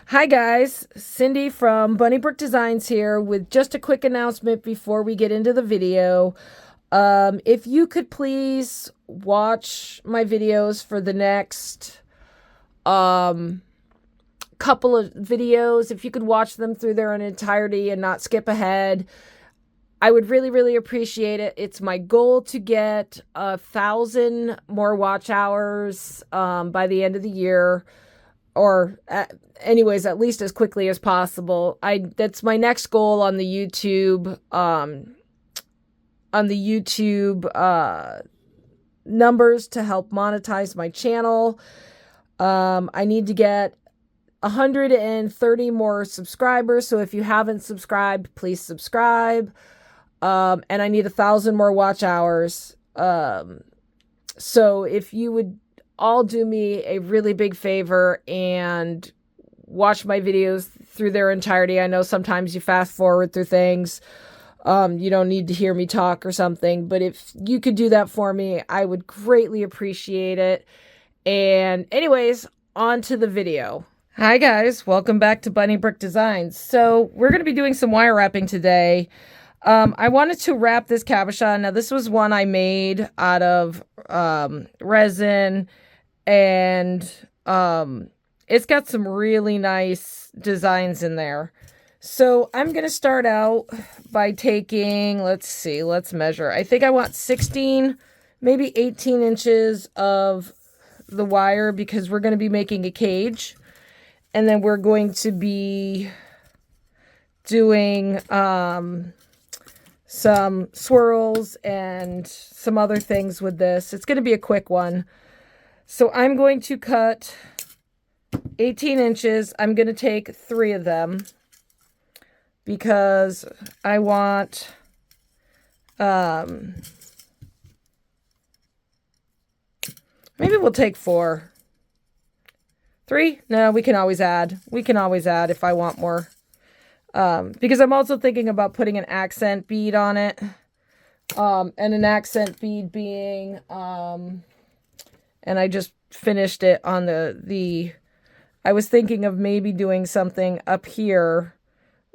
Hi guys, Cindy from Bunny Brick Designs here with just a quick announcement before we get into the video. If you could please watch my videos for the next couple of videos, if you could watch them through their entirety and not skip ahead, I would really appreciate it. It's my goal to get 1,000 more watch hours by the end of the year, or anyways, at least as quickly as possible. That's my next goal on the YouTube numbers to help monetize my channel. I need to get 130 more subscribers, so if you haven't subscribed, please subscribe. And I need 1,000 more watch hours. So if you would all do me a really big favor and watch my videos through their entirety. I know sometimes you fast forward through things. You don't need to hear me talk or something, but if you could do that for me, I would greatly appreciate it. And anyways, on to the video. Hi guys, welcome back to Bunny Brick Designs. So we're going to be doing some wire wrapping today. I wanted to wrap this cabochon. Now this was one I made out of resin, and it's got some really nice designs in there. So I'm going to start out by taking, let's measure. I think I want 16, maybe 18 inches of the wire because we're going to be making a cage. And then we're going to be doing some swirls and some other things with this. It's going to be a quick one. So I'm going to cut 18 inches. I'm going to take 3 of them because I want maybe we'll take 4. 3? No, we can always add. We can always add if I want more. Because I'm also thinking about putting an accent bead on it. And an accent bead being, and I just finished it on I was thinking of maybe doing something up here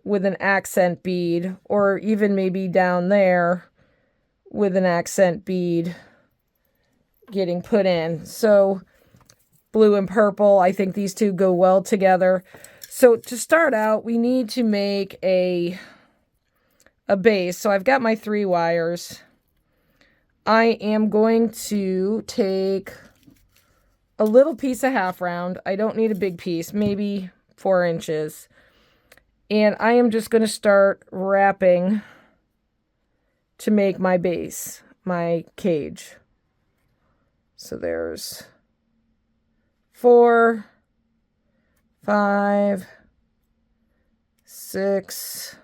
with an accent bead, or even maybe down there with an accent bead getting put in. So blue and purple, I think these two go well together. So to start out, we need to make a base. So I've got my 3 wires. I am going to take a little piece of half round. I don't need a big piece, maybe 4 inches. And I am just going to start wrapping to make my base, my cage. So there's 4, 5, 6,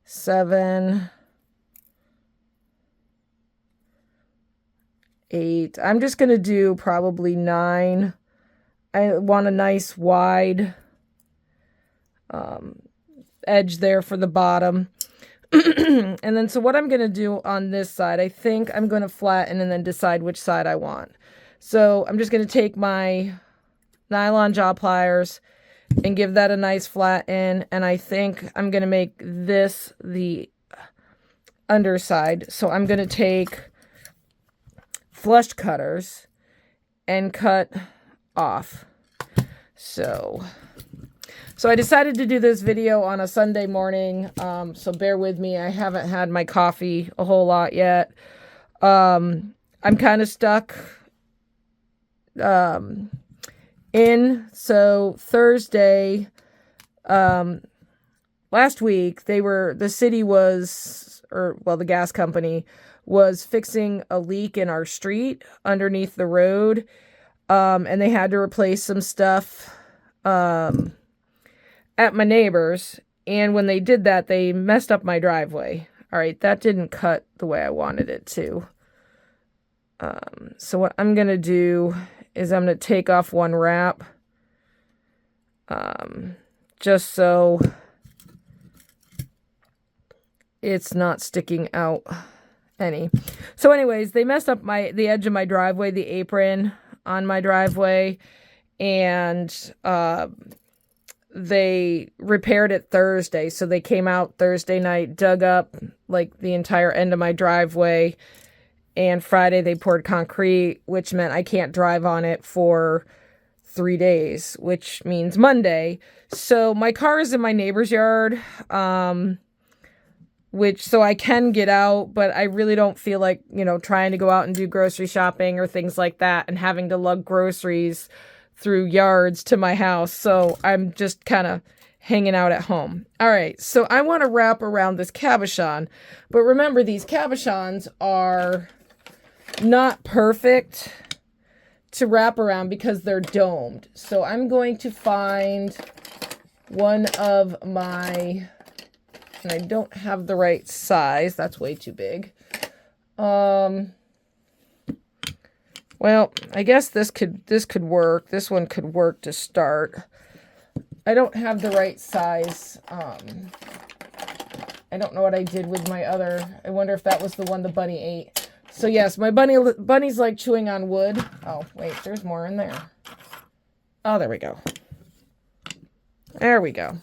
7, 8. I'm just going to do probably 9. I want a nice wide edge there for the bottom. And then so what I'm going to do on this side, I think I'm going to flatten and then decide which side I want. So I'm just going to take my nylon jaw pliers and give that a nice flatten, and I think I'm going to make this the underside. So I'm going to take flush cutters and cut off. So I decided to do this video on a Sunday morning, so bear with me. I haven't had my coffee a whole lot yet. I'm kind of stuck so Thursday, last week, the gas company was fixing a leak in our street underneath the road, and they had to replace some stuff at my neighbor's, and when they did that, they messed up my driveway. All right, that didn't cut the way I wanted it to. So what I'm going to do is I'm going to take off one wrap, just so it's not sticking out any. So anyways, they messed up the edge of my driveway, the apron on my driveway, and they repaired it Thursday. So they came out Thursday night, dug up like the entire end of my driveway. And Friday they poured concrete, which meant I can't drive on it for 3 days, which means Monday. So my car is in my neighbor's yard, so I can get out, but I really don't feel like, trying to go out and do grocery shopping or things like that and having to lug groceries through yards to my house. So I'm just kind of hanging out at home. All right, so I want to wrap around this cabochon, but remember, these cabochons are not perfect to wrap around because they're domed. So I'm going to find one of my, and I don't have the right size. That's way too big. Well, I guess this could work. This one could work to start. I don't have the right size. I don't know what I did with my other. I wonder if that was the one the bunny ate. So yes, my bunny's like chewing on wood. Oh, wait, there's more in there. Oh, there we go. There we go.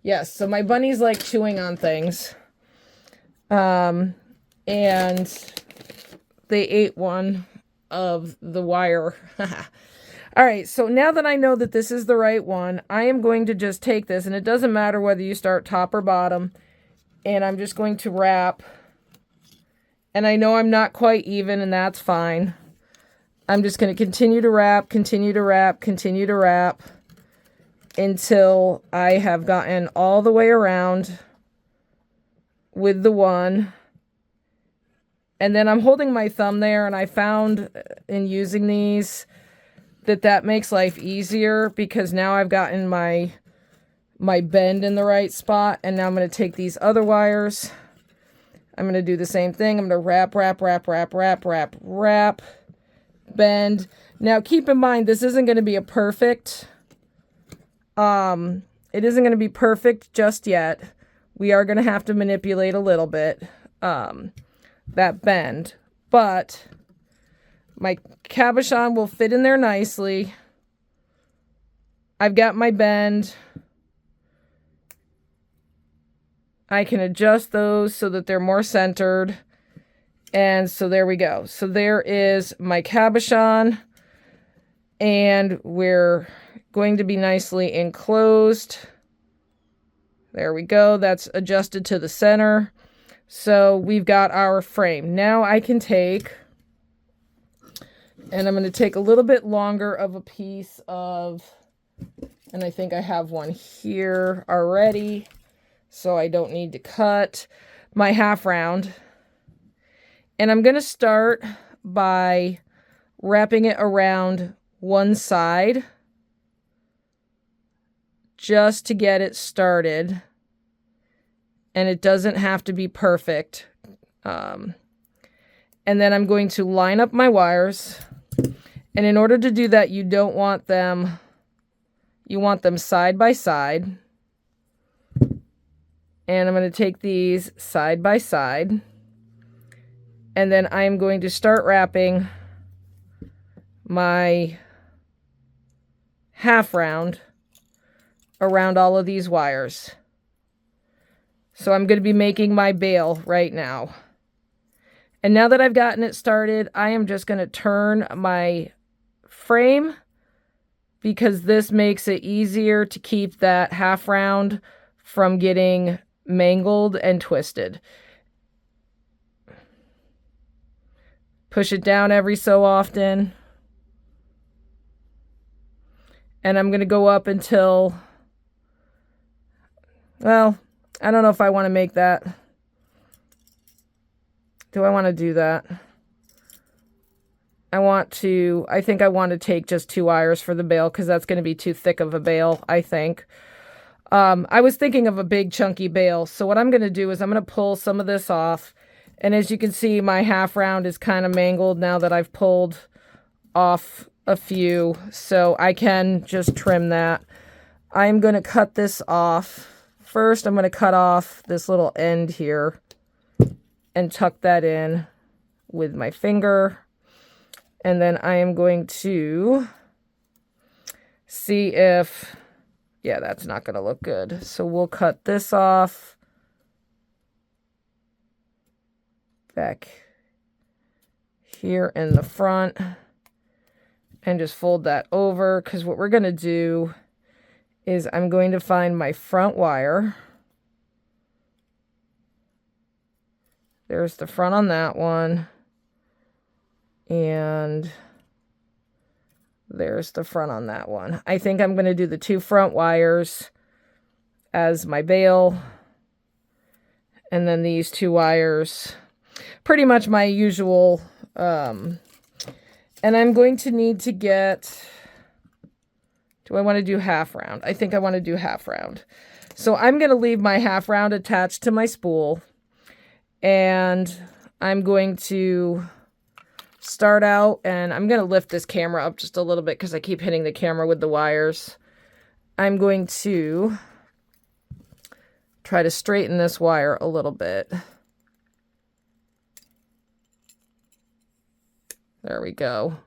Yes, so my bunny's like chewing on things. And they ate one of the wire. All right, so now that I know that this is the right one, I am going to just take this, and it doesn't matter whether you start top or bottom, and I'm just going to wrap. And I know I'm not quite even, and that's fine. I'm just going to continue to wrap, continue to wrap, continue to wrap until I have gotten all the way around with the one. And then I'm holding my thumb there, and I found in using these that makes life easier because now I've gotten my bend in the right spot. And now I'm going to take these other wires. I'm going to do the same thing. I'm going to wrap, wrap, wrap, wrap, wrap, wrap, wrap, bend. Now keep in mind, this isn't going to be a perfect, it isn't going to be perfect just yet. We are going to have to manipulate a little bit, that bend, but my cabochon will fit in there nicely. I've got my bend. I can adjust those so that they're more centered. And so there we go. So there is my cabochon. And we're going to be nicely enclosed. There we go. That's adjusted to the center. So we've got our frame. Now I can take, and I'm going to take a little bit longer of a piece of, and I think I have one here already, so I don't need to cut my half round. And I'm going to start by wrapping it around one side just to get it started. And it doesn't have to be perfect. And then I'm going to line up my wires. And in order to do that, you don't want them, you want them side by side. And I'm going to take these side by side. And then I'm going to start wrapping my half round around all of these wires. So I'm going to be making my bail right now. And now that I've gotten it started, I am just going to turn my frame because this makes it easier to keep that half round from getting mangled and twisted. Push it down every so often. And I'm going to go up until, well, I don't know if I want to make that. Do I want to do that? I think I want to take just 2 wires for the bail because that's going to be too thick of a bail, I think. I was thinking of a big chunky bail. So what I'm going to do is I'm going to pull some of this off. And as you can see, my half round is kind of mangled now that I've pulled off a few. So I can just trim that. I'm going to cut this off. First, I'm going to cut off this little end here and tuck that in with my finger. And then I am going to see if Yeah, that's not going to look good. So we'll cut this off back here in the front and just fold that over, because what we're going to do is I'm going to find my front wire. There's the front on that one. And there's the front on that one. I think I'm going to do the 2 front wires as my bail. And then these 2 wires, pretty much my usual. And I'm going to need to get, do I want to do half round? I think I want to do half round. So I'm going to leave my half round attached to my spool. And I'm going to start out, and I'm going to lift this camera up just a little bit because I keep hitting the camera with the wires. I'm going to try to straighten this wire a little bit. There we go.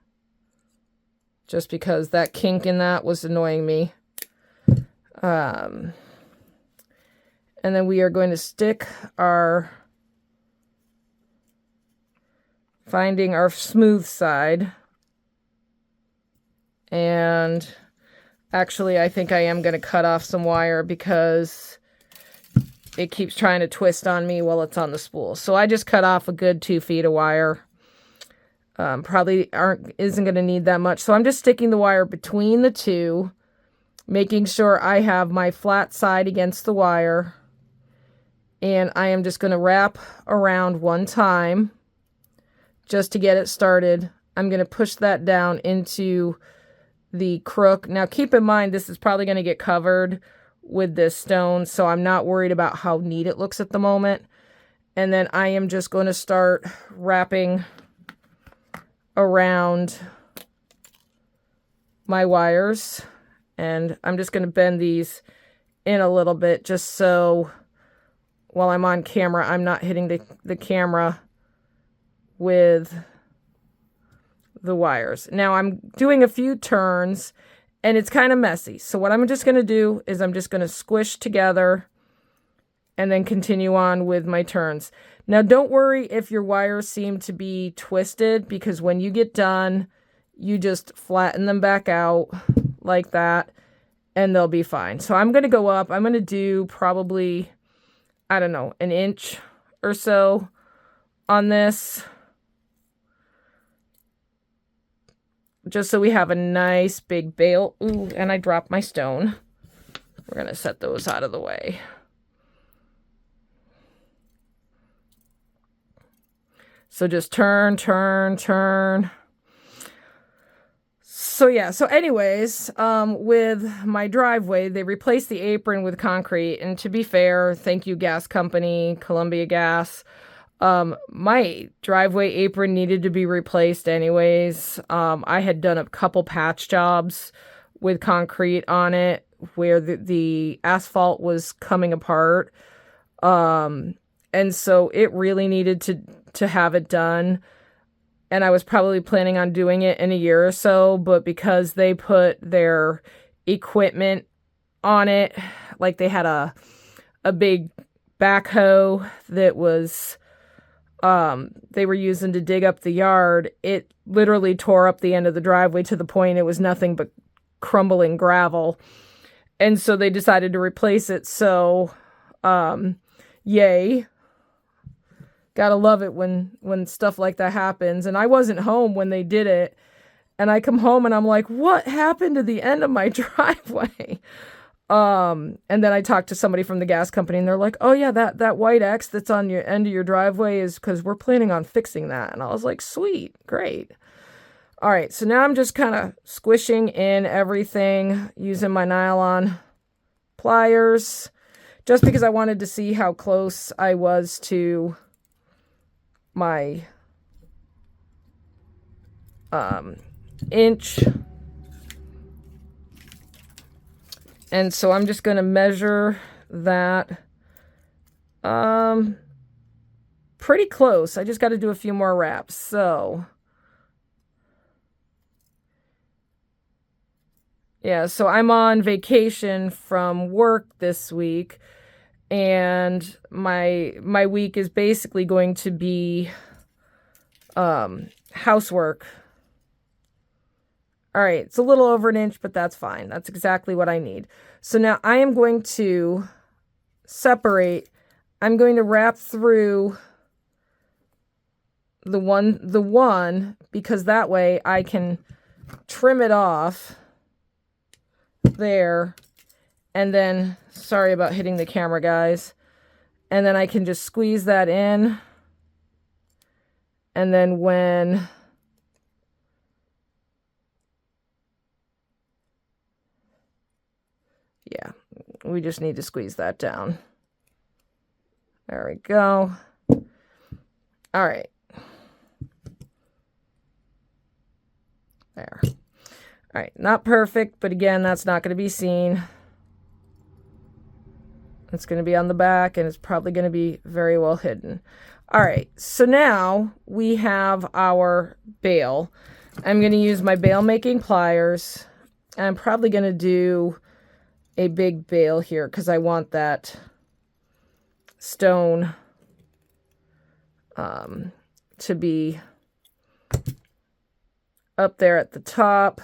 Just because that kink in that was annoying me. And then we are going to stick our, finding our smooth side. And actually, I think I am going to cut off some wire because it keeps trying to twist on me while it's on the spool. So I just cut off a good 2 feet of wire. Probably isn't going to need that much. So I'm just sticking the wire between the 2, making sure I have my flat side against the wire. And I am just going to wrap around 1 time just to get it started. I'm going to push that down into the crook. Now keep in mind, this is probably going to get covered with this stone, so I'm not worried about how neat it looks at the moment. And then I am just going to start wrapping around my wires. And I'm just going to bend these in a little bit just so while I'm on camera, I'm not hitting the camera with the wires. Now I'm doing a few turns and it's kind of messy. So what I'm just going to do is I'm just going to squish together and then continue on with my turns. Now don't worry if your wires seem to be twisted, because when you get done, you just flatten them back out like that and they'll be fine. So I'm going to go up. I'm going to do probably, I don't know, 1 inch or so on this, just so we have a nice big bail. Ooh, and I dropped my stone. We're going to set those out of the way. So just turn, turn, turn. So yeah, so anyways, with my driveway, they replaced the apron with concrete. And to be fair, thank you, gas company, Columbia Gas. My driveway apron needed to be replaced anyways. I had done a couple patch jobs with concrete on it where the asphalt was coming apart. And so it really needed to have it done. And I was probably planning on doing it in a year or so, but because they put their equipment on it, like they had a big backhoe that was they were using to dig up the yard, it literally tore up the end of the driveway to the point it was nothing but crumbling gravel. And so they decided to replace it. So, yay. Gotta love it when stuff like that happens. And I wasn't home when they did it. And I come home and I'm like, what happened to the end of my driveway? And then I talked to somebody from the gas company and they're like, oh yeah, that white X that's on your end of your driveway is because we're planning on fixing that. And I was like, sweet, great. All right, so now I'm just kind of squishing in everything using my nylon pliers, just because I wanted to see how close I was to my inch. And so I'm just going to measure that pretty close. I just got to do a few more wraps. So Yeah, so I'm on vacation from work this week, and my week is basically going to be housework. All right, it's a little over an inch, but that's fine. That's exactly what I need. So now I am going to separate. I'm going to wrap through the one because that way I can trim it off there, and then, sorry about hitting the camera, guys, and then I can just squeeze that in, and then yeah, we just need to squeeze that down. There we go. All right. There. All right, not perfect, but again, that's not going to be seen. It's going to be on the back, and it's probably going to be very well hidden. All right, so now we have our bail. I'm going to use my bail making pliers. I'm probably going to do a big bail here because I want that stone to be up there at the top.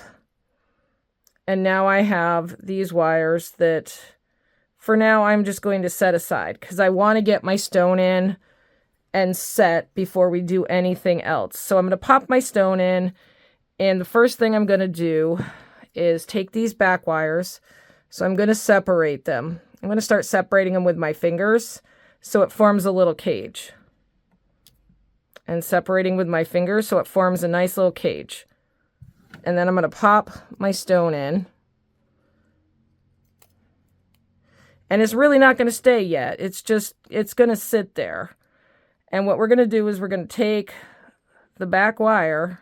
And now I have these wires that for now I'm just going to set aside because I want to get my stone in and set before we do anything else. So I'm going to pop my stone in, and the first thing I'm going to do is take these back wires. So I'm going to separate them. I'm going to start separating them with my fingers so it forms a little cage. And separating with my fingers so it forms a nice little cage. And then I'm going to pop my stone in. And it's really not going to stay yet. It's going to sit there. And what we're going to do is we're going to take the back wire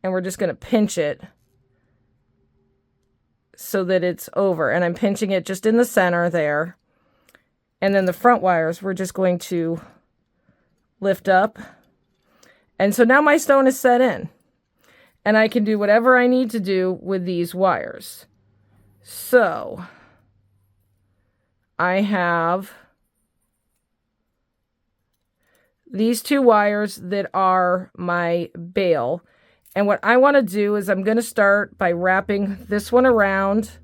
and we're just going to pinch it so that it's over. And I'm pinching it just in the center there. And then the front wires, we're just going to lift up. And so now my stone is set in. And I can do whatever I need to do with these wires. So I have these two wires that are my bail. And what I want to do is I'm going to start by wrapping this one around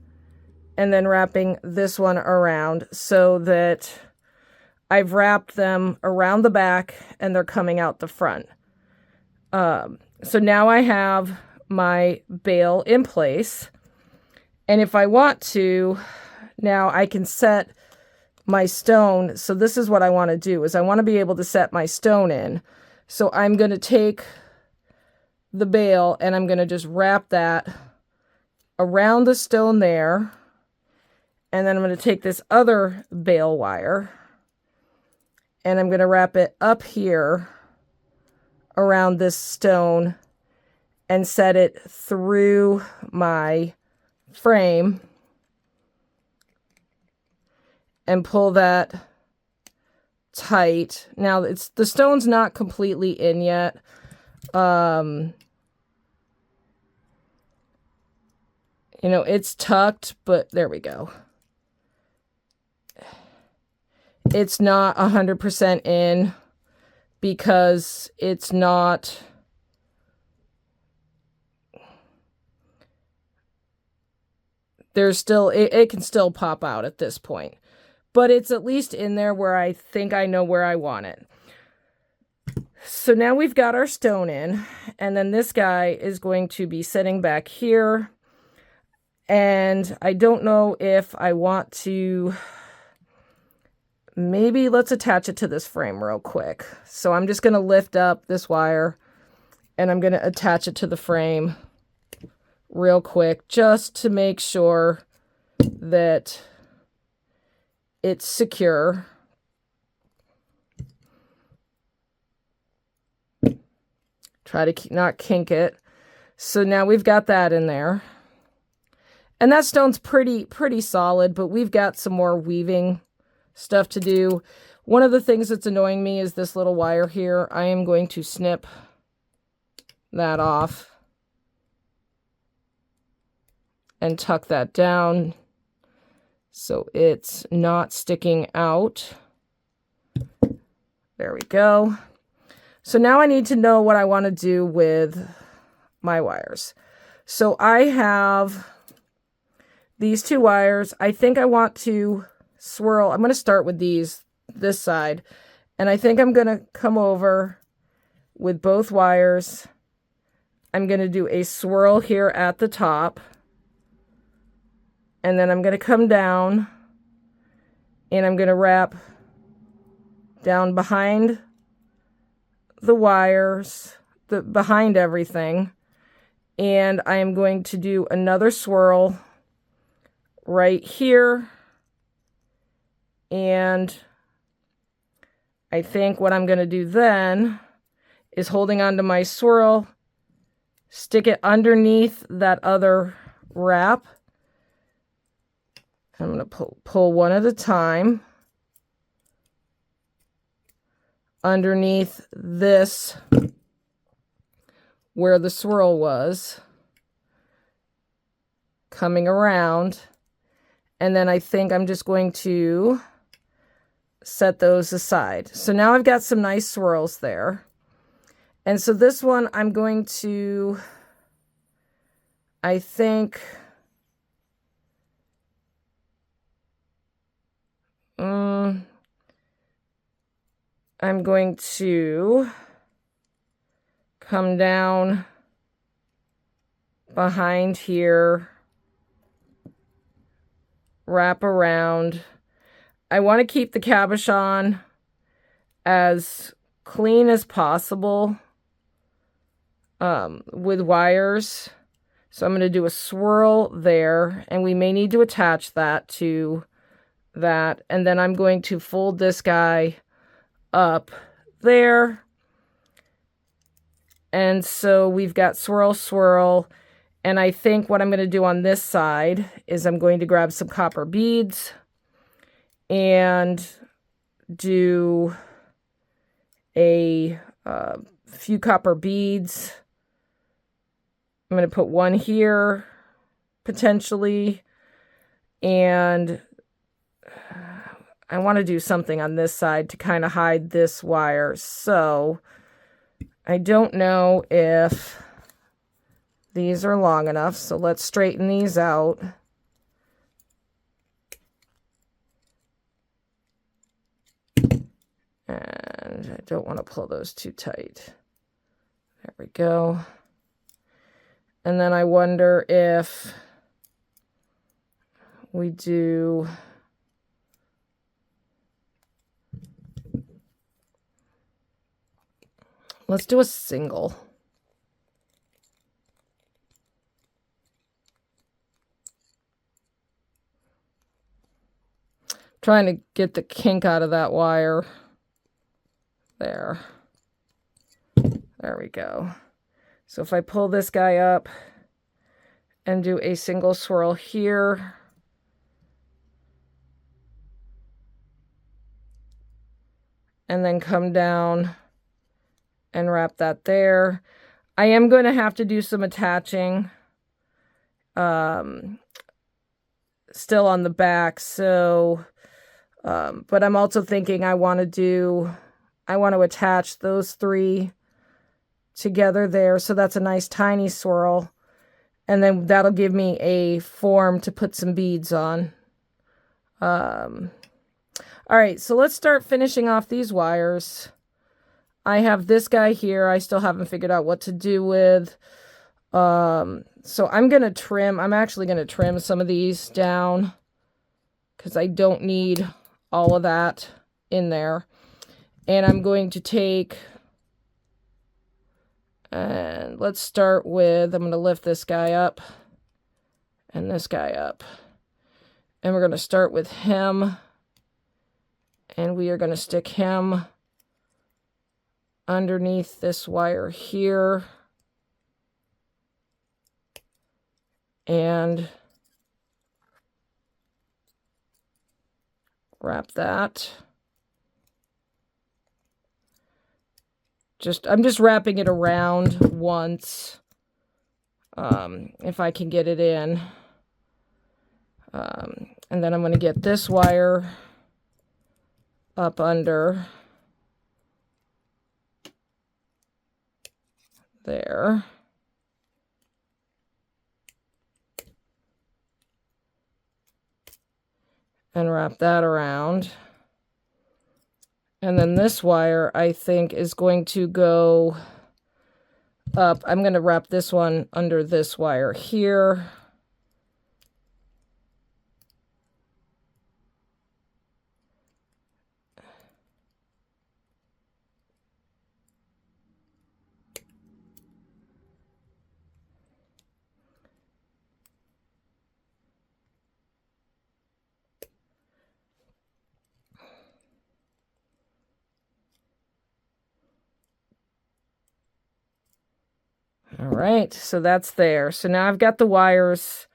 and then wrapping this one around so that I've wrapped them around the back and they're coming out the front. So now I have my bail in place. And if I want to, now I can set my stone. So this is what I want to do, is I want to be able to set my stone in. So I'm going to take the bail and I'm going to just wrap that around the stone there. And then I'm going to take this other bail wire and I'm going to wrap it up here around this stone and set it through my frame and pull that tight. Now the stone's not completely in yet. You know, it's tucked, but there we go. It's not 100% in because it's not, there's still, it can still pop out at this point, but it's at least in there where I think I know where I want it. So now we've got our stone in, and then this guy is going to be sitting back here, and I don't know if I want to, maybe let's attach it to this frame real quick. So I'm just going to lift up this wire and I'm going to attach it to the frame real quick just to make sure that it's secure. Try to not kink it. So now we've got that in there. And that stone's pretty solid, but we've got some more weaving stuff to do. One of the things that's annoying me is this little wire here. I am going to snip that off. and tuck that down so it's not sticking out. There we go. So now I need to know what I want to do with my wires. So I have these 2 wires. I think I want to swirl. I'm going to start with this side. And I think I'm going to come over with both wires. I'm going to do a swirl here at the top. And then I'm going to come down and I'm going to wrap down behind the wires, behind everything. And I am going to do another swirl right here. And I think what I'm going to do then is holding onto my swirl, stick it underneath that other wrap. I'm going to pull one at a time underneath this where the swirl was, coming around, and then I think I'm just going to set those aside. So now I've got some nice swirls there. And so this one I'm going to, I think, I'm going to come down behind here, wrap around. I want to keep the cabochon as clean as possible with wires. So I'm going to do a swirl there, and we may need to attach that to that. And then I'm going to fold this guy up there. And so we've got swirl, swirl. And I think what I'm going to do on this side is I'm going to grab some copper beads and do a few copper beads. I'm going to put one here, potentially, and I want to do something on this side to kind of hide this wire. So I don't know if these are long enough, so let's straighten these out. And I don't want to pull those too tight. There we go. And then I wonder if we do let's do a single. Trying to get the kink out of that wire. There. There we go. So if I pull this guy up and do a single swirl here, and then come down and wrap that there. I am going to have to do some attaching still on the back. So, but I'm also thinking I want to attach those 3 together there. So that's a nice tiny swirl. And then that'll give me a form to put some beads on. All right, so let's start finishing off these wires. I have this guy here. I still haven't figured out what to do with. So I'm going to trim. I'm actually going to trim some of these down because I don't need all of that in there. And I'm going to take, and let's start with, I'm going to lift this guy up and this guy up. And we're going to start with him. And we are going to stick him underneath this wire here. And wrap that. I'm just wrapping it around once, if I can get it in. And then I'm going to get this wire up under there. And wrap that around. And then this wire, I think, is going to go up. I'm going to wrap this one under this wire here. All right, so that's there. So now I've got the wires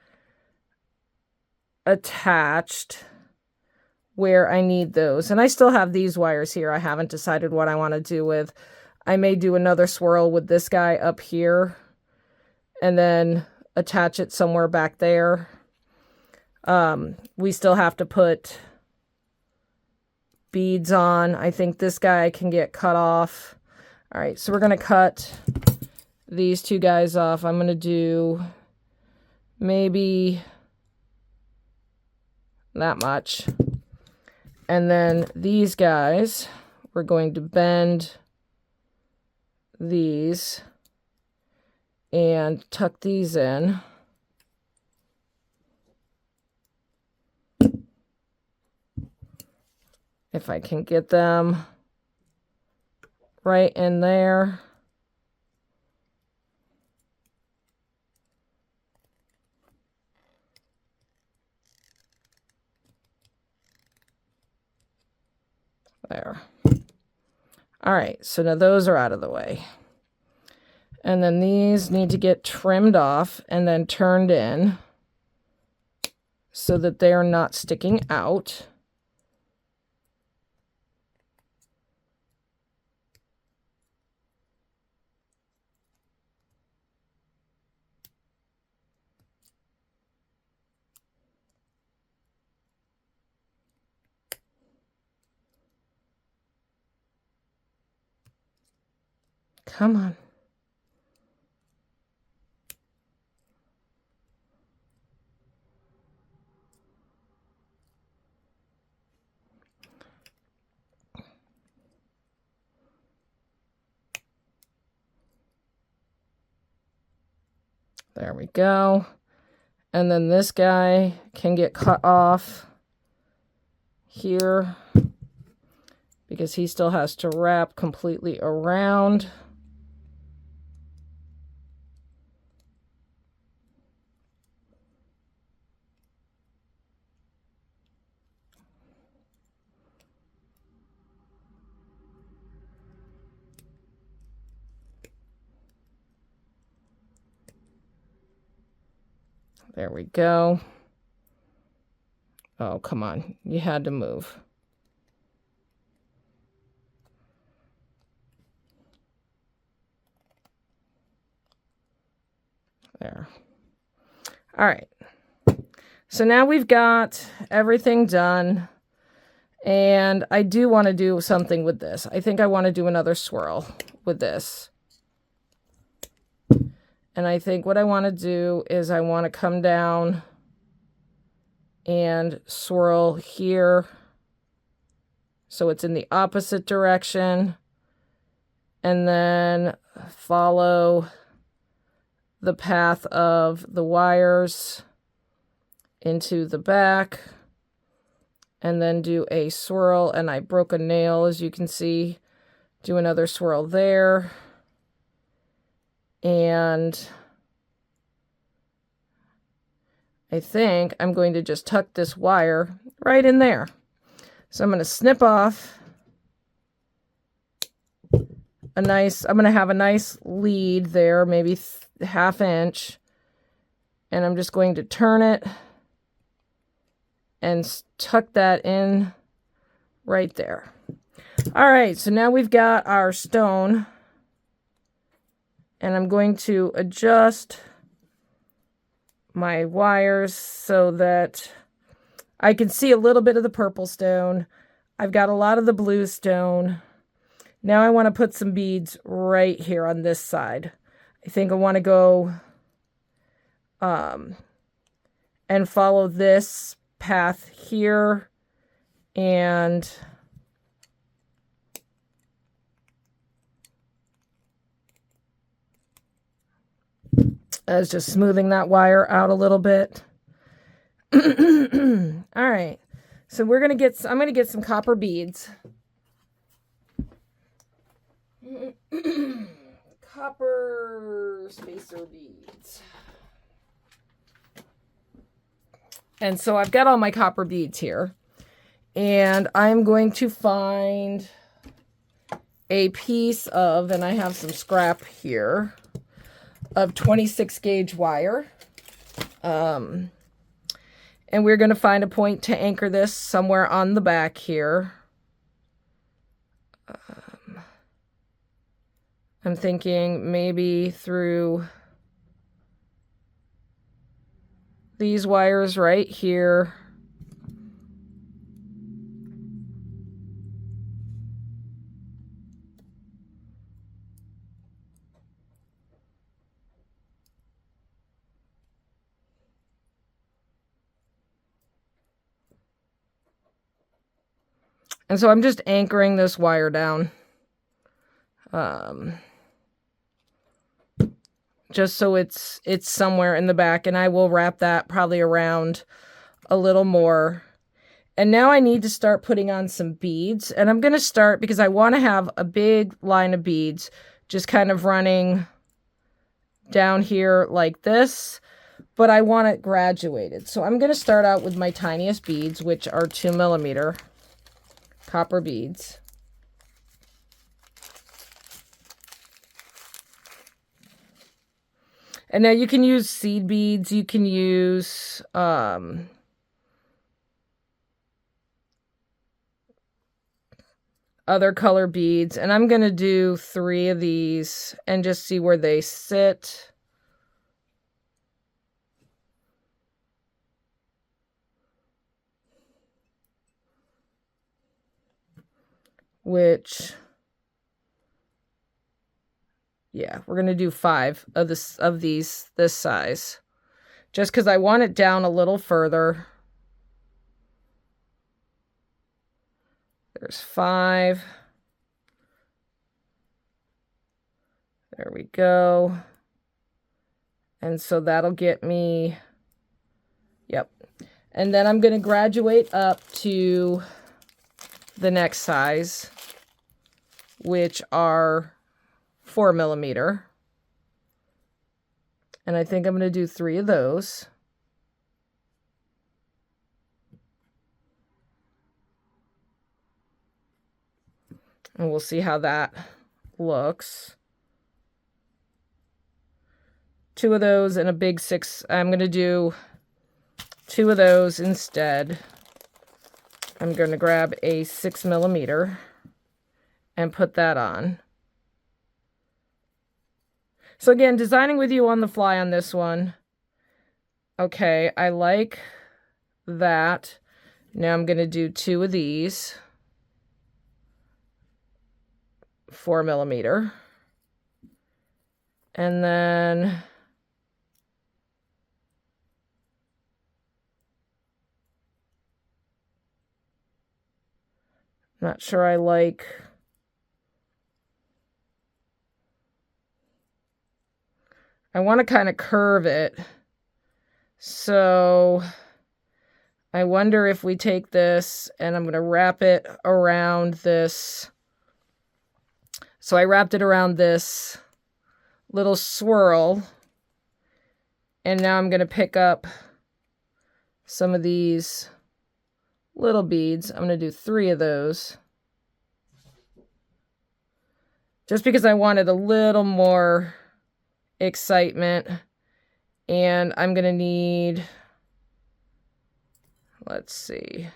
attached where I need those. And I still have these wires here. I haven't decided what I want to do with. I may do another swirl with this guy up here and then attach it somewhere back there. We still have to put beads on. I think this guy can get cut off. All right, so we're going to cut these two guys off. I'm going to do maybe that much. And then these guys, we're going to bend these and tuck these in. If I can get them right in there. There. All right, so now those are out of the way. And then these need to get trimmed off and then turned in so that they are not sticking out. Come on. There we go. And then this guy can get cut off here because he still has to wrap completely around. There we go. Oh, come on. You had to move. There. All right. So now we've got everything done. And I do want to do something with this. I think I want to do another swirl with this. And I think what I want to do is I want to come down and swirl here so it's in the opposite direction, and then follow the path of the wires into the back, and then do a swirl. And I broke a nail, as you can see. Do another swirl there. And I think I'm going to just tuck this wire right in there. So I'm going to snip off I'm going to have a nice lead there, maybe ½ inch. And I'm just going to turn it and tuck that in right there. All right, so now we've got our stone. And I'm going to adjust my wires so that I can see a little bit of the purple stone. I've got a lot of the blue stone. Now I want to put some beads right here on this side. I think I want to go and follow this path here, and I was just smoothing that wire out a little bit. All right, so I'm gonna get some copper beads. Copper spacer beads. And so I've got all my copper beads here, and I'm going to find a piece of, and I have some scrap here, of 26 gauge wire. And we're going to find a point to anchor this somewhere on the back here. I'm thinking maybe through these wires right here. And so I'm just anchoring this wire down. Just so it's somewhere in the back, and I will wrap that probably around a little more. And now I need to start putting on some beads, and I'm going to start because I want to have a big line of beads just kind of running down here like this, but I want it graduated. So I'm going to start out with my tiniest beads, which are 2mm copper beads. And now you can use seed beads, you can use other color beads, and I'm going to do 3 of these and just see where they sit. Which, yeah, we're going to do 5 of these this size, just because I want it down a little further. There's 5. There we go. And so that'll get me, yep. And then I'm going to graduate up to the next size, which are 4mm. And I think I'm going to do 3 of those. And we'll see how that looks. 2 of those and a big 6. I'm going to do 2 of those instead. I'm going to grab a 6mm and put that on. So again, designing with you on the fly on this one. Okay, I like that. Now I'm going to do 2 of these. 4mm. And then not sure I like I want to kind of curve it. So I wonder if we take this and I'm going to wrap it around this. So I wrapped it around this little swirl. And now I'm going to pick up some of these little beads. I'm going to do 3 of those. Just because I wanted a little more excitement. And I'm going to need, let's see,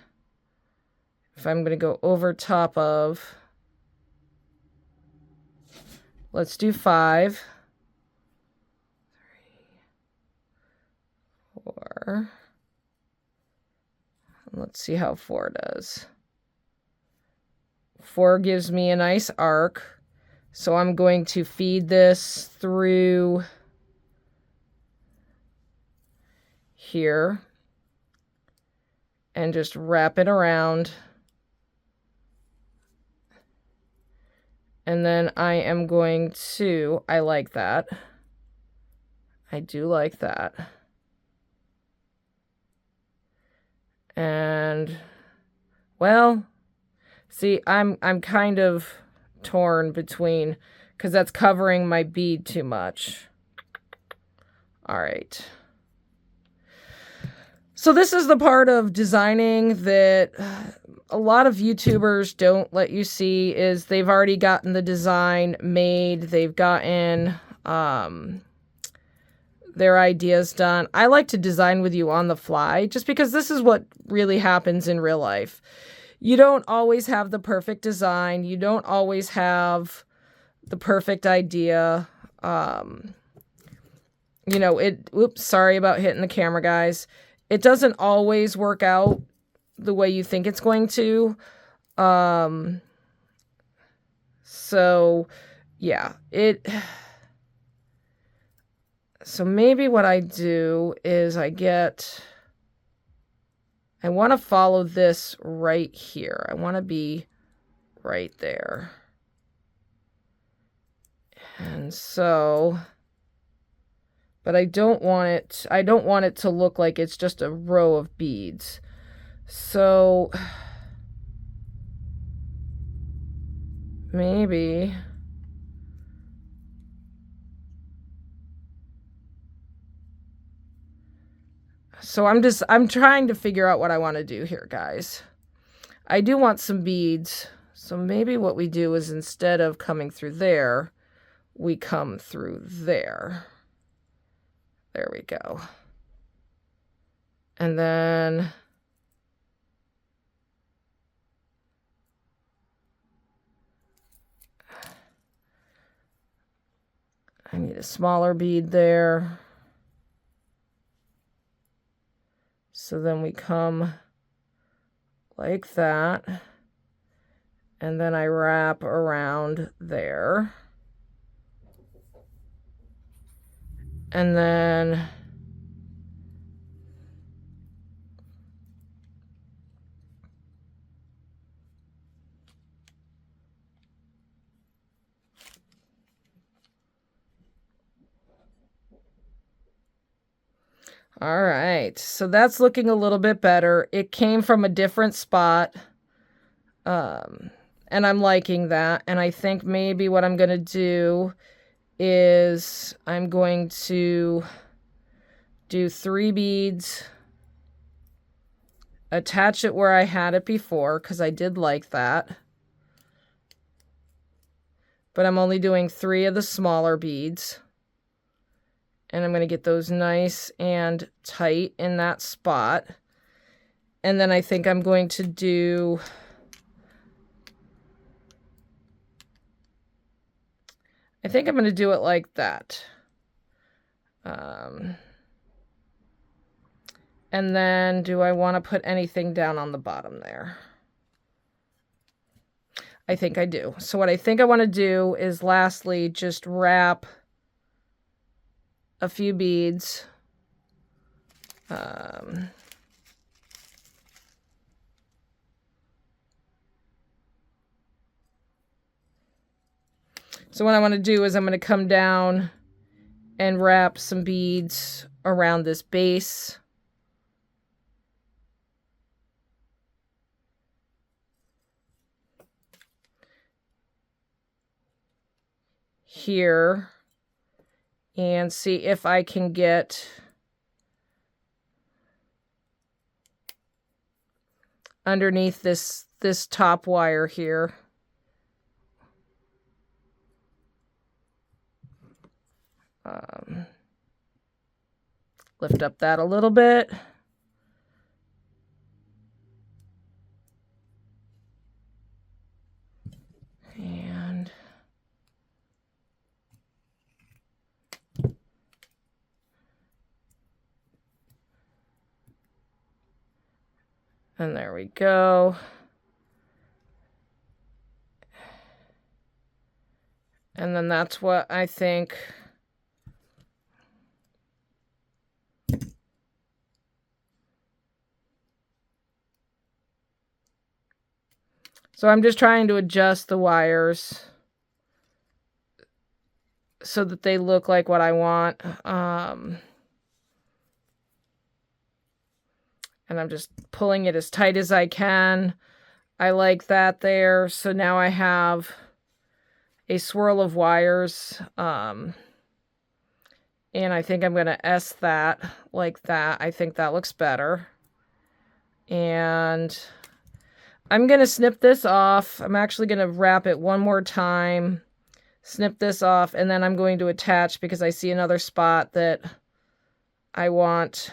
if I'm going to go over top of, let's do 5, 3, 4, Let's see how 4 does. 4 gives me a nice arc. So I'm going to feed this through here and just wrap it around. And then I am going to, I like that. I do like that. And, well, see, I'm kind of torn between, because that's covering my bead too much. All right. So this is the part of designing that a lot of YouTubers don't let you see, is they've already gotten the design made. They've gotten their ideas done. I like to design with you on the fly, just because this is what really happens in real life. You don't always have the perfect design. You don't always have the perfect idea. You know, oops, sorry about hitting the camera, guys. It doesn't always work out the way you think it's going to. So yeah, so maybe what I do is I want to follow this right here. I want to be right there. And so, but I don't want it to look like it's just a row of beads. So maybe I'm trying to figure out what I want to do here, guys. I do want some beads. So maybe what we do is, instead of coming through there, we come through there. There we go. And then I need a smaller bead there. So then we come like that. And then I wrap around there. And then all right, so that's looking a little bit better. It came from a different spot, and I'm liking that. And I think maybe what I'm going to do is I'm going to do 3 beads, attach it where I had it before, because I did like that. But I'm only doing 3 of the smaller beads. And I'm going to get those nice and tight in that spot. And then I think I'm going to do... I think I'm going to do it like that. And then do I want to put anything down on the bottom there? I think I do. So what I think I want to do is lastly just wrap a few beads. So what I want to do is I'm going to come down and wrap some beads around this base. Here. And see if I can get underneath this top wire here. Lift up that a little bit. And And there we go. And then that's what I think. So I'm just trying to adjust the wires so that they look like what I want. And I'm just pulling it as tight as I can. I like that there. So now I have a swirl of wires. And I think I'm going to S that like that. I think that looks better. And I'm going to snip this off. I'm actually going to wrap it one more time, snip this off, and then I'm going to attach because I see another spot that I want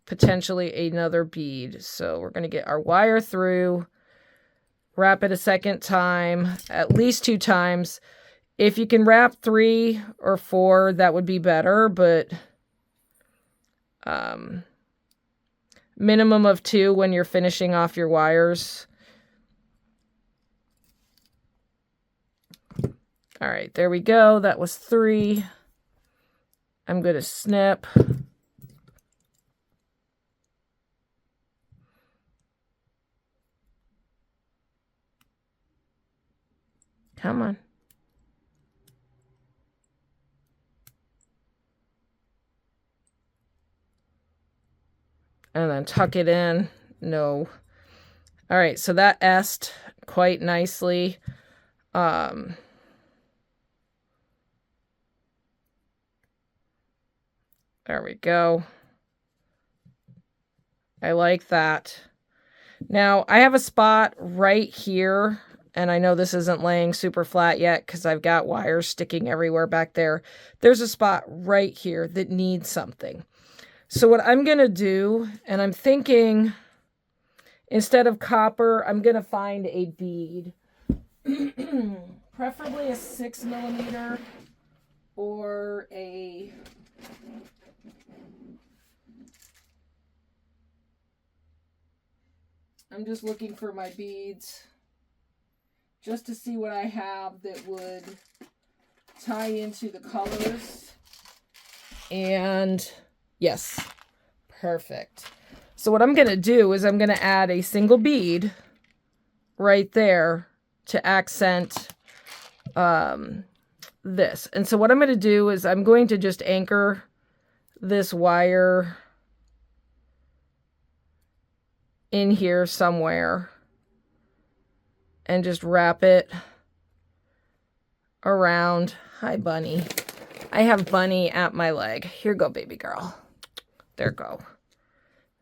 potentially another bead. So we're going to get our wire through, wrap it a second time, at least 2 times. If you can wrap 3 or 4, that would be better, but minimum of 2 when you're finishing off your wires. All right, there we go. That was 3. I'm going to snip. Come on. And then tuck it in. No. All right, so that S'd quite nicely. There we go. I like that. Now, I have a spot right here, and I know this isn't laying super flat yet because I've got wires sticking everywhere back there. There's a spot right here that needs something. So what I'm going to do, and I'm thinking instead of copper, I'm going to find a bead. Preferably a 6mm or a... I'm just looking for my beads just to see what I have that would tie into the colors. And yes, perfect. So what I'm going to do is I'm going to add a single bead right there to accent this. And so what I'm going to do is I'm going to just anchor this wire in here somewhere and just wrap it around. Hi, Bunny. I have Bunny at my leg. Here go, baby girl. There go.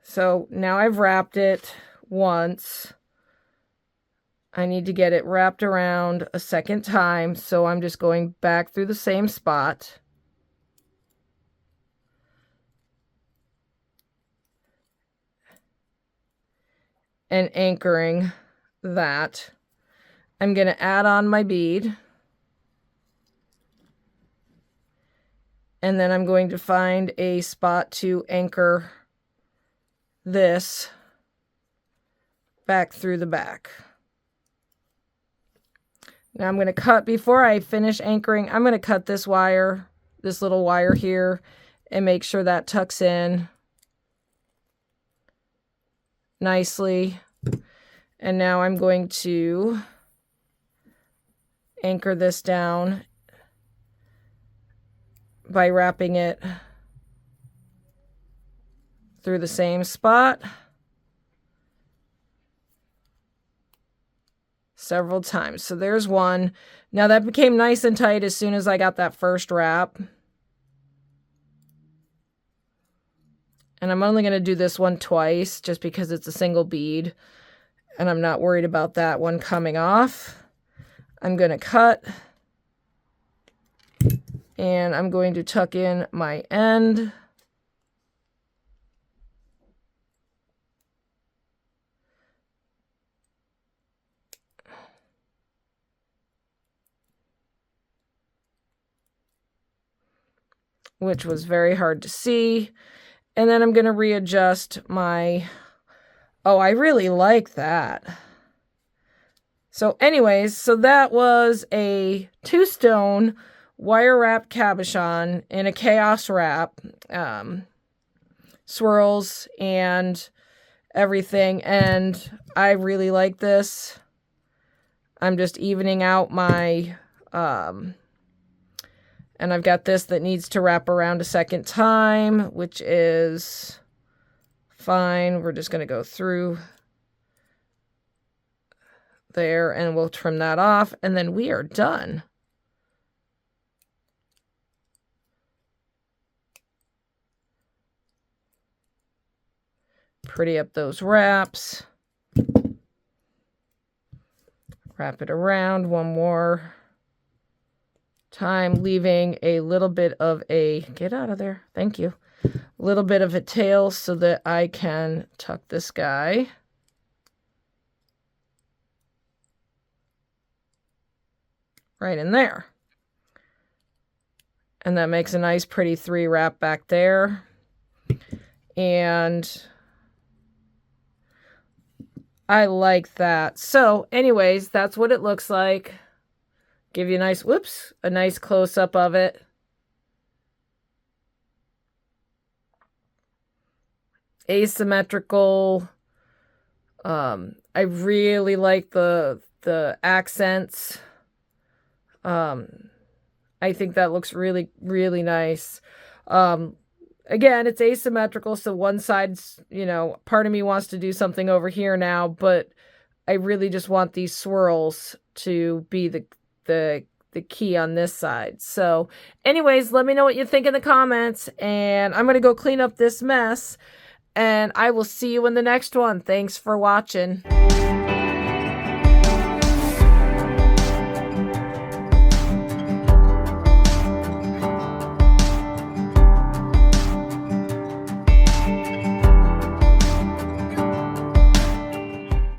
So now I've wrapped it once. I need to get it wrapped around a second time, so I'm just going back through the same spot. And anchoring that. I'm going to add on my bead. And then I'm going to find a spot to anchor this back through the back. Now I'm going to cut, before I finish anchoring, I'm going to cut this wire, this little wire here, and make sure that tucks in nicely. And now I'm going to anchor this down by wrapping it through the same spot several times. So there's one. Now that became nice and tight as soon as I got that first wrap. And I'm only going to do this one twice just because it's a single bead and I'm not worried about that one coming off. I'm going to cut and I'm going to tuck in my end. Which was very hard to see. And then I'm going to readjust my... Oh, I really like that. So anyways, so that was a 2-stone wire wrap cabochon in a chaos wrap. Swirls and everything. And I really like this. I'm just evening out my... and I've got this that needs to wrap around a second time, which is... fine. We're just going to go through there and we'll trim that off and then we are done. Pretty up those wraps. Wrap it around one more time, leaving a little bit of a... Get out of there. Thank you. A little bit of a tail so that I can tuck this guy. Right in there. And that makes a nice pretty 3 wrap back there. And I like that. So anyways, that's what it looks like. Give you a nice, whoops, a nice close-up of it. Asymmetrical. I really like the accents. I think that looks really, really nice. Again, it's asymmetrical, so one side's, you know, part of me wants to do something over here now, but I really just want these swirls to be the key on this side. So anyways, let me know what you think in the comments, and I'm going to go clean up this mess. And I will see you in the next one. Thanks for watching.